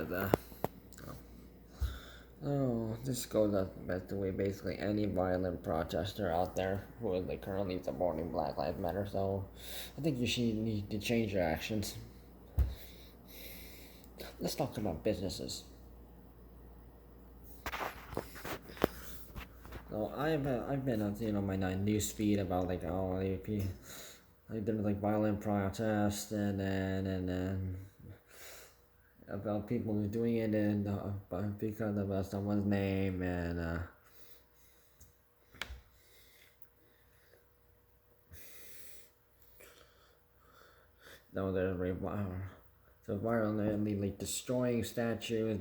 because this goes as the way basically any violent protester out there who is like currently supporting Black Lives Matter. So I think you should need to change your actions. Let's talk about businesses. So I've been on my news feed about like there's like violent protests and about people doing it and because of someone's name and no they're so violently like destroying statues.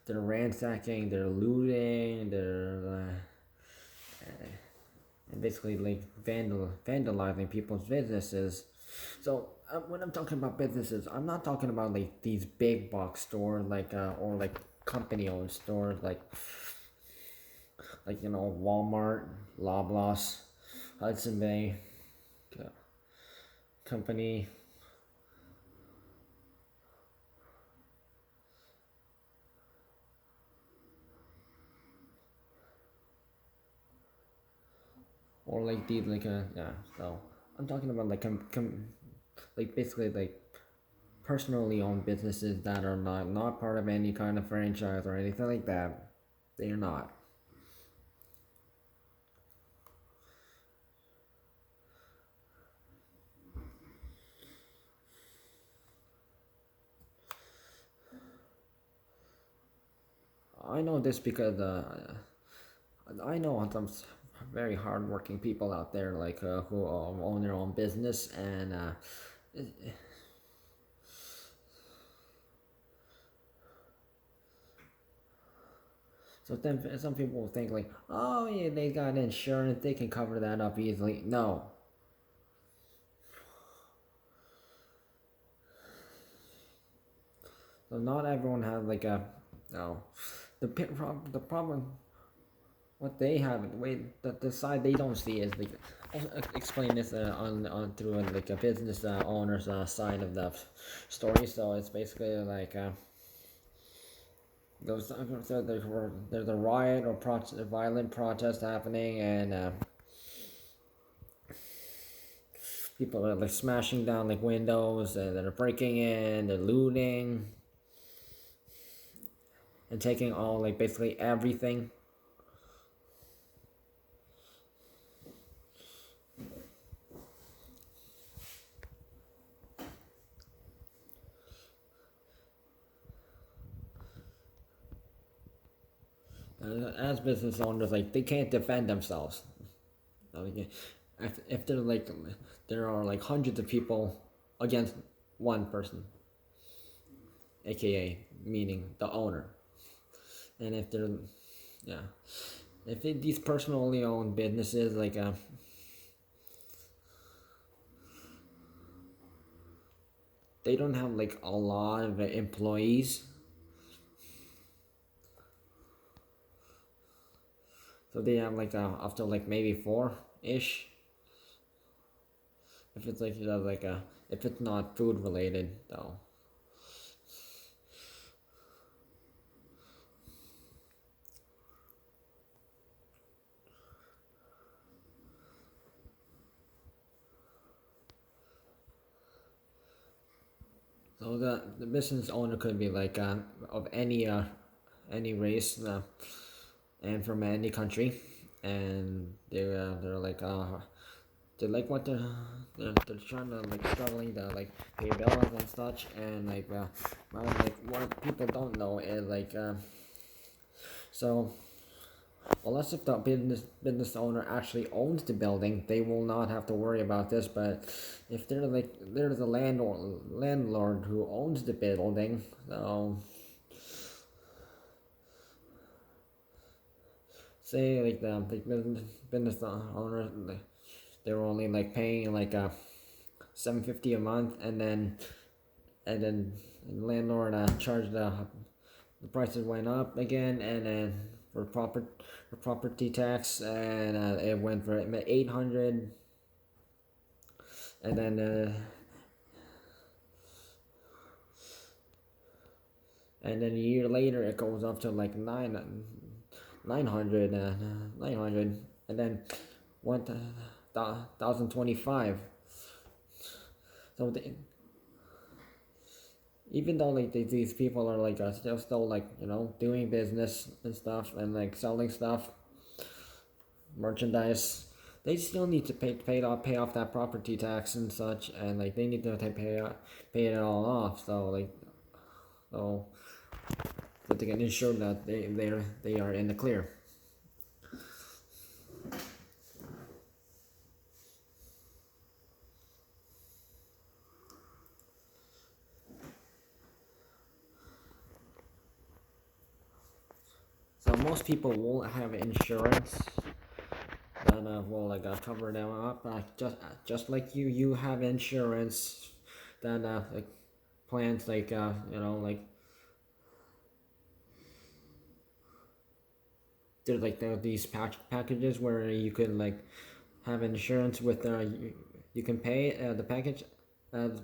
They're ransacking, they're looting, they're and basically like vandalizing people's businesses. So when I'm talking about businesses, I'm not talking about like these big box stores or like company owned stores like Walmart, Loblaws, Hudson Bay Company. Or like these yeah. So I'm talking about like like basically like personally owned businesses that are not part of any kind of franchise or anything like that. They are not. I know this because I know some very hardworking people out there who own their own business and so then some people will think like, oh yeah, they got insurance, they can cover that up easily. No. So not everyone has like a no. The problem what they have the way that the side they don't see is like I'll explain this on through like a business owner's side of the story. So it's basically like so there's a riot or violent protest happening and people are like smashing down like windows and they're breaking in, they're looting and taking all like basically everything. As business owners, like they can't defend themselves. Like, if they're like there are like hundreds of people against one person, aka meaning the owner, and if they're yeah, these personally owned businesses they don't have like a lot of employees. So they have like up to like maybe four ish. If it's if it's not food related though. So the business owner could be like of any race and from any country, and they're what they're trying to like struggling to like pay bills and such and what people don't know is so unless if the business owner actually owns the building, they will not have to worry about this. But if they're the landlord who owns the building, so say like the business owner they were only like paying like $750 a month, and then the landlord charged the prices went up again, and then for property tax, and it went for 800, and then and then a year later it goes up to like 900, and then 1025. So even though like these people are like still like doing business and stuff and like selling stuff, merchandise, they still need to pay off that property tax and such, and like they need to pay it all off. So like so that they can ensure that they are in the clear. So most people won't have insurance that will like cover them up. Just like you have insurance that like plans like like there's like these packages where you can like have insurance with you can pay the package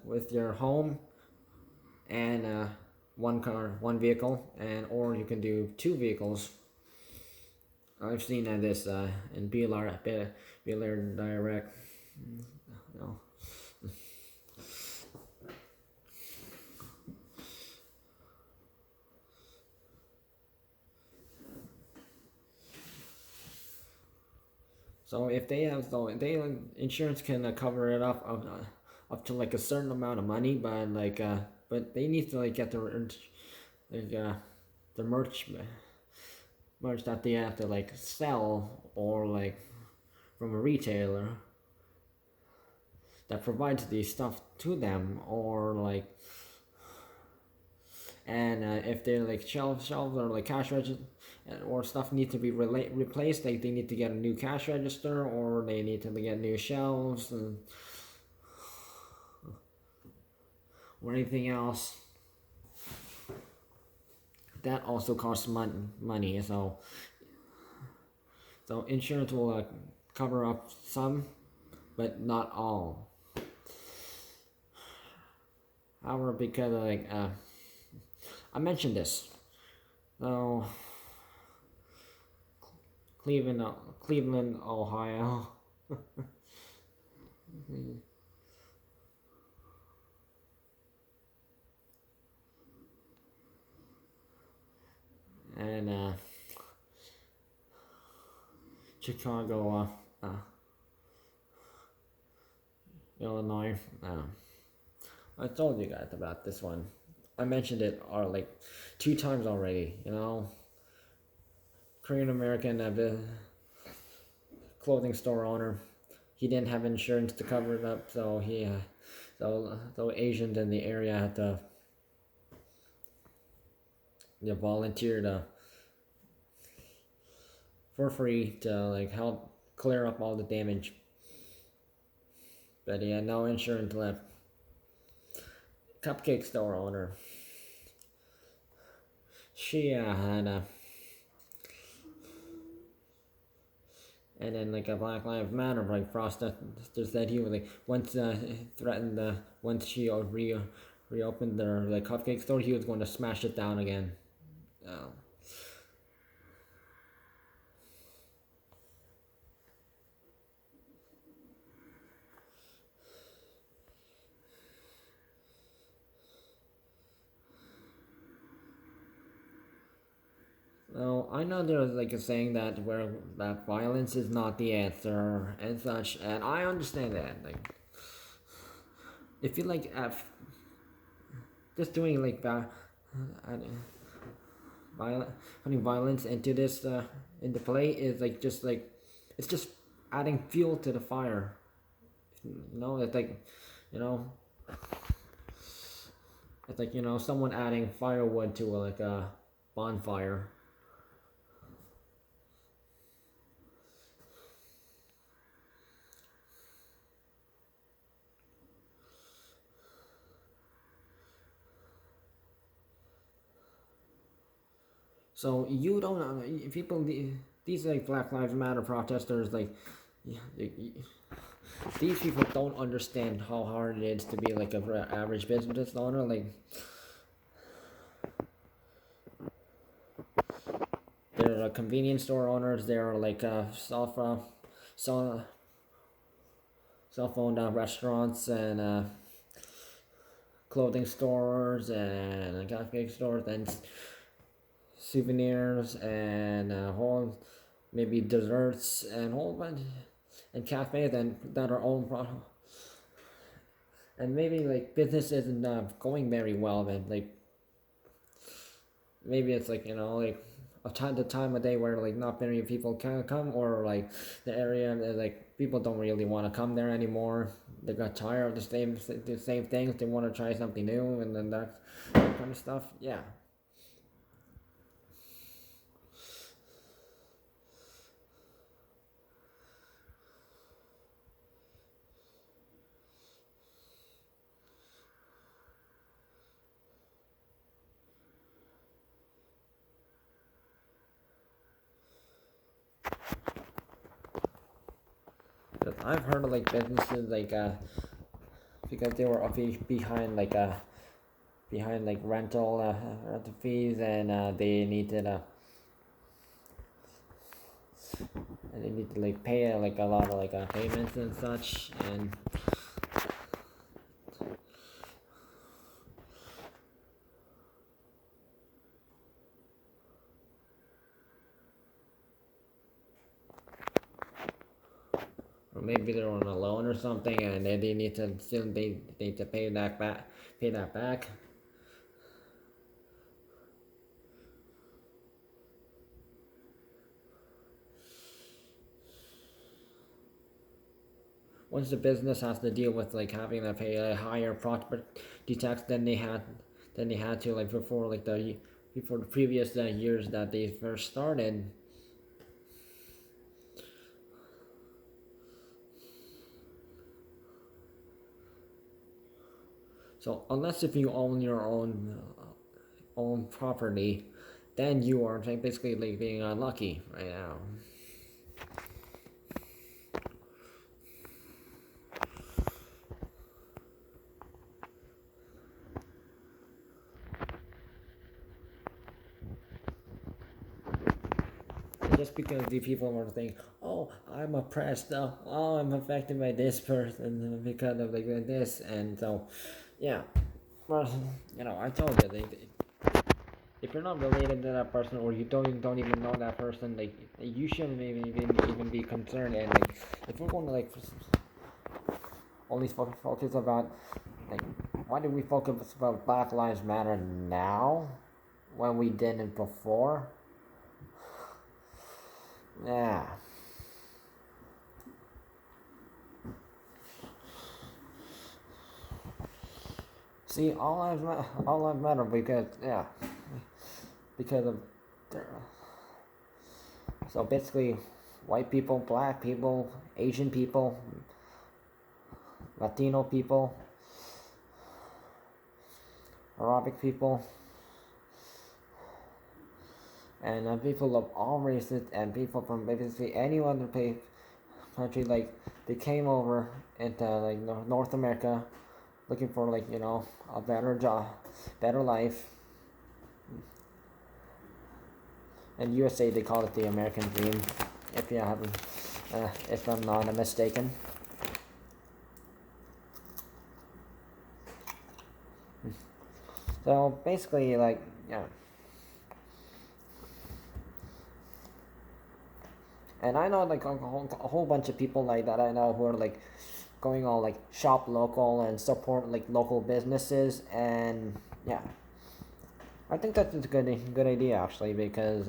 with your home and one vehicle, and or you can do two vehicles. I've seen this in Beeler Direct. You know. So if they have, so they insurance can cover it up to like a certain amount of money, but they need to like get like the merch that they have to like sell, or like from a retailer that provides these stuff to them, or like, and if they're like shelves or like cash register or stuff need to be replaced, like they need to get a new cash register, or they need to get new shelves or anything else. That also costs money. So insurance will cover up some, but not all. However, because like I mentioned this, so Cleveland, Ohio. And Chicago, Illinois. I told you guys about this one. I mentioned it like 2 times already. Korean American clothing store owner. He didn't have insurance to cover it up, so so Asians in the area had to volunteer for free to like help clear up all the damage. But he had no insurance left. Cupcake store owner. She had and then like a Black Lives Matter like protester said he was like once threatened once she reopened their like cupcake store, he was going to smash it down again. Well, I know there's like a saying that violence is not the answer and such, and I understand that. Like, if you like just doing like putting violence into this into play is like just like it's just adding fuel to the fire. It's like you know it's like someone adding firewood to like a bonfire. So you don't people these like Black Lives Matter protesters like these people don't understand how hard it is to be like a average business owner. Like there are convenience store owners. There are like cell phone restaurants and clothing stores and cosmetic stores and souvenirs and whole maybe desserts and whole bunch and cafes and that are own product. And maybe like business isn't going very well, then like maybe it's like like the time of day where like not many people can come, or like the area like people don't really want to come there anymore. They got tired of the same things. They want to try something new, and then that kind of stuff. Yeah. But I've heard of like businesses like because they were behind like rental fees, and they need to like pay like a lot of like payments and such, and or maybe they're on a loan or something, and they need to pay that back. Once the business has to deal with like having to pay a higher property tax than they had to like before the previous years that they first started. So unless if you own your own property, then you are like basically like being unlucky right now. Just because the people were thinking, oh, I'm oppressed, oh, I'm affected by this person because of like this, and so, yeah. Well, I told you, if you're not related to that person, or you don't even know that person, like you shouldn't even be concerned. And like, if we're going to like only focus about like, why do we focus about Black Lives Matter now when we didn't before? Yeah. See, all lives matter because of so basically, white people, black people, Asian people, Latino people, Arabic people, and people of all races, and people from basically any other country. Like they came over into like North America, looking for like a better job, better life. In USA, they call it the American Dream, if I'm not mistaken. So basically, like, yeah. And I know like a whole bunch of people like that I know who are like going all like shop local and support like local businesses, and yeah, I think that's a good idea actually, because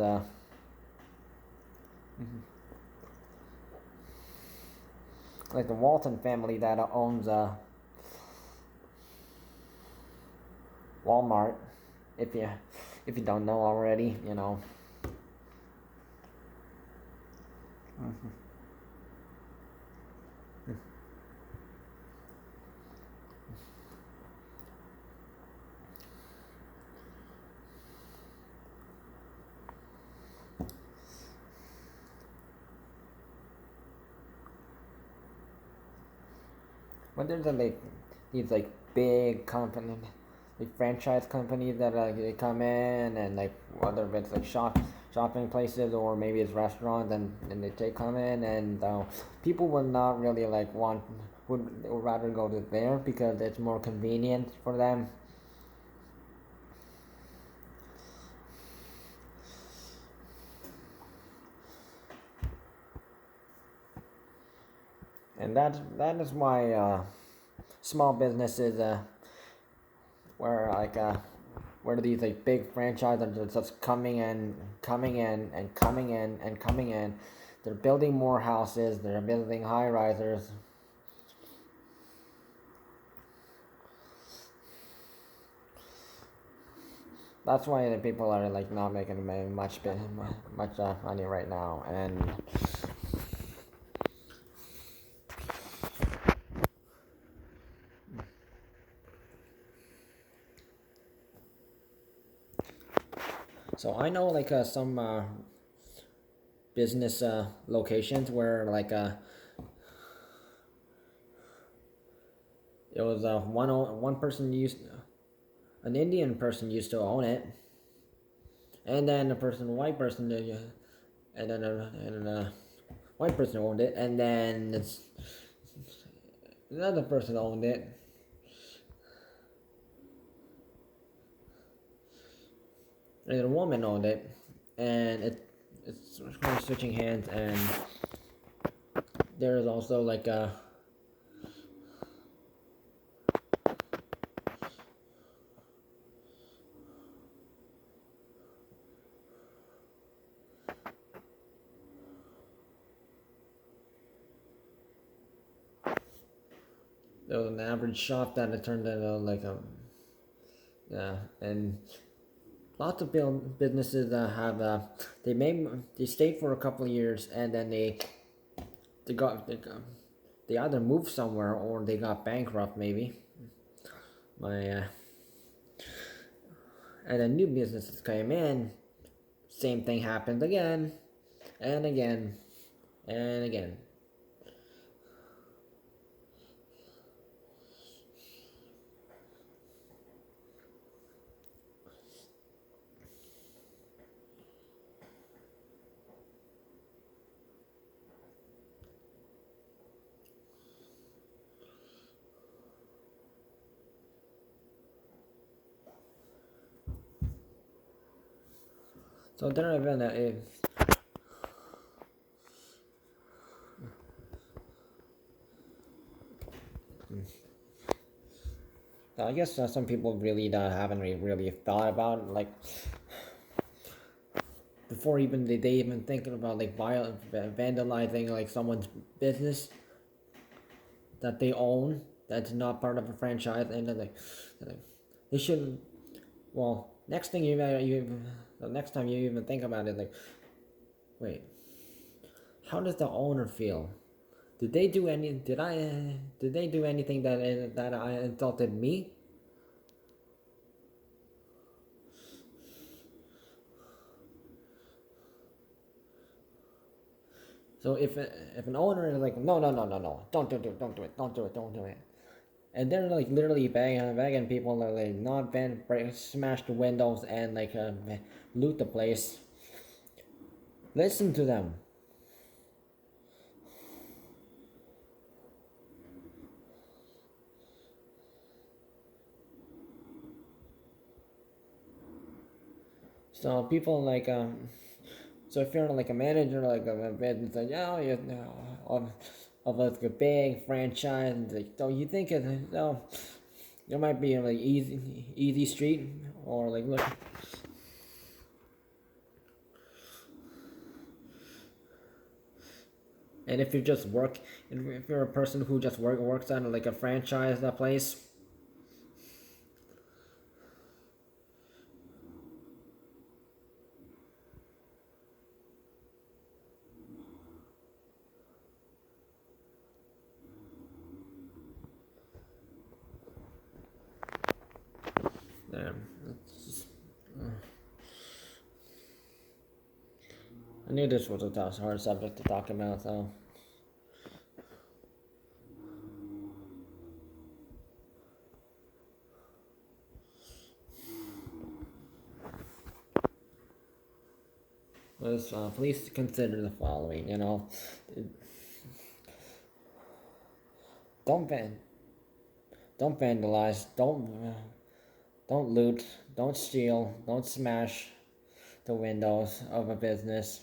like the Walton family that owns Walmart, if you don't know already, Mm-hmm. But there's like these like big companies, like franchise companies that they come in, and like other bits like shopping places, or maybe it's restaurants, and they come in, and people would not really like would rather go to there because it's more convenient for them. And that is why small businesses where like where these like big franchises are just coming in, coming in, and coming in, and coming in. They're building more houses. They're building high risers. That's why the people are like not making much money right now. And so I know like some business locations where like it was one person used an Indian person used to own it, and then a white person, and then a white person owned it, and then another person owned it, and a woman owned it, and it's kind of switching hands, and there is also like a there was an average shop that it turned into like a yeah, and lots of businesses have they stayed for a couple of years, and then they either moved somewhere or they got bankrupt maybe. My and then new businesses came in, same thing happened again and again and again. So there have been I guess some people really haven't really thought about like before even they even thinking about like vandalizing like someone's business that they own that's not part of a franchise, and then like they shouldn't. Well, next thing the next time you even think about it, like, wait, how does the owner feel? Did they do any? Did they do anything that I insulted me? So if an owner is like, no, don't do it, don't do it, and they're like literally begging people to like not smash the windows and like loot the place. Listen to them. So people like so if you're like a manager like a business like you know, of like a big franchise, like, so you think it no, there might be like easy street or like look. And if you just if you're a person who just works on like a franchise place, yeah, I knew this was a hard subject to talk about, so. was please consider the following. Don't van, don't vandalize, don't loot, don't steal, don't smash the windows of a business.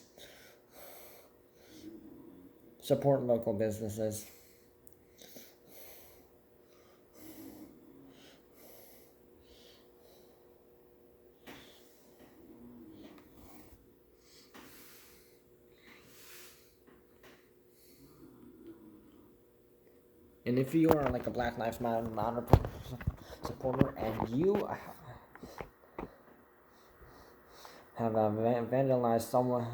Support local businesses. And if you are like a Black Lives Matter supporter and you have vandalized someone,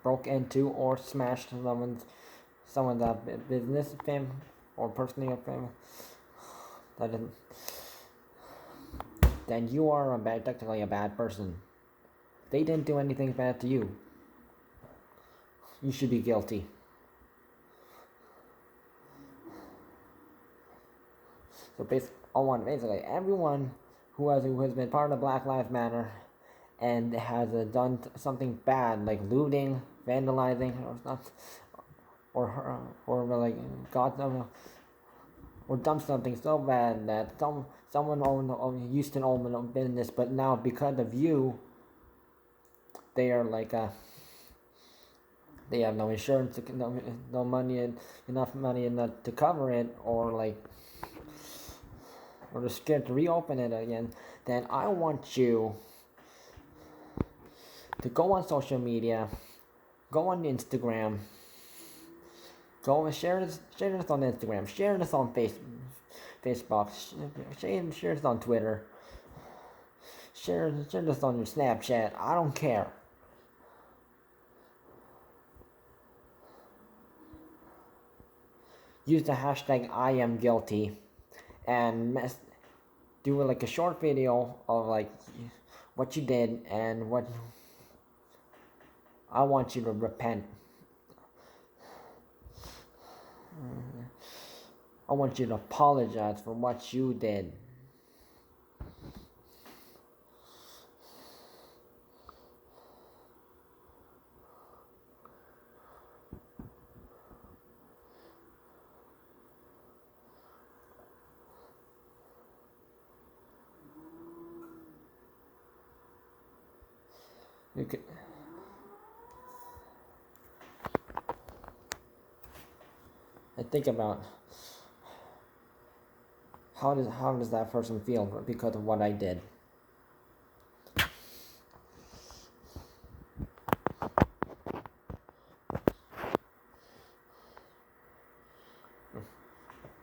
broke into or smashed someone's business, or personally family, then you are technically a bad person. They didn't do anything bad to you. You should be guilty. So basically everyone who has been part of Black Lives Matter and has done something bad like looting, vandalizing, or stuff, or like got them, or done something so bad that someone used to own a business, but now because of you, they are like they have no insurance, no money, enough money to cover it, or they're scared to reopen it again. Then I want you to go on social media, go on Instagram, go and share this on Instagram, share this on Facebook, share this on Twitter, share this on your Snapchat. I don't care. Use the hashtag I am guilty and do like a short video of like what you did and what I want you to repent. I want you to apologize for what you did. You could, I think about how does that person feel because of what I did.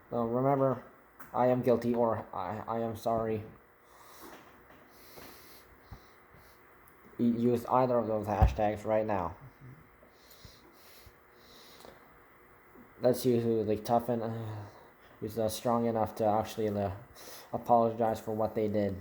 So remember, I am guilty or I am sorry. Use either of those hashtags right now. Let's see who tough and who's strong enough to actually apologize for what they did.